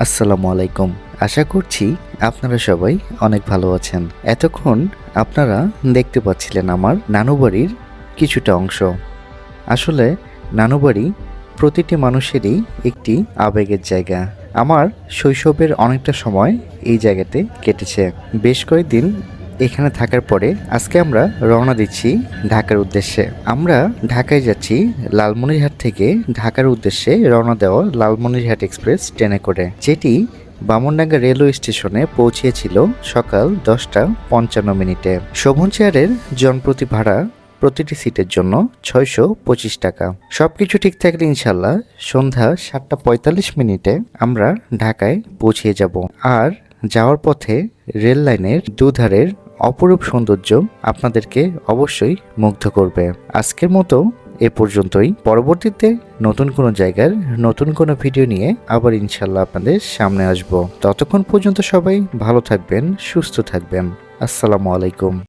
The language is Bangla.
আসসালামু আলাইকুম। আশা করছি আপনারা সবাই অনেক ভালো আছেন। এতক্ষণ আপনারা দেখতে পাচ্ছিলেন আমার নানু বাড়ির কিছুটা অংশ। আসলে নানু বাড়ি প্রতিটি মানুষেরই একটি আবেগের জায়গা। আমার শৈশবের অনেকটা সময় এই জায়গাতে কেটেছে। বেশ কয়েকদিন এখানে থাকার পরে আজকে আমরা রওনা দিচ্ছি ঢাকার উদ্দেশ্যে। আমরা ঢাকায় যাচ্ছি লালমনিরহাট থেকে ঢাকার উদ্দেশ্যে রওনা দেওয়া লালমনিরহাট এক্সপ্রেস ট্রেনে করে, যেটি বামনডাঙ্গা রেলওয়ে স্টেশনে পৌঁছেছিল সকাল 10টা 55 মিনিটে। শোভন চেয়ারের জনপ্রতি ভাড়া প্রতিটি সিটের জন্য 625 টাকা। সবকিছু ঠিক থাকলে ইনশাল্লাহ সন্ধ্যা 7টা 45 মিনিটে আমরা ঢাকায় পৌঁছে যাব। আর যাওয়ার পথে রেল লাইনের দুধারের অপরূপ সৌন্দর্য আপনাদেরকে অবশ্যই মুগ্ধ করবে। আজকের মতো এ পর্যন্তই। পরবর্তীতে নতুন কোনো জায়গার নতুন কোনো ভিডিও নিয়ে আবার ইনশাল্লাহ আপনাদের সামনে আসব। ততক্ষণ পর্যন্ত সবাই ভালো থাকবেন, সুস্থ থাকবেন। আসসালামু আলাইকুম।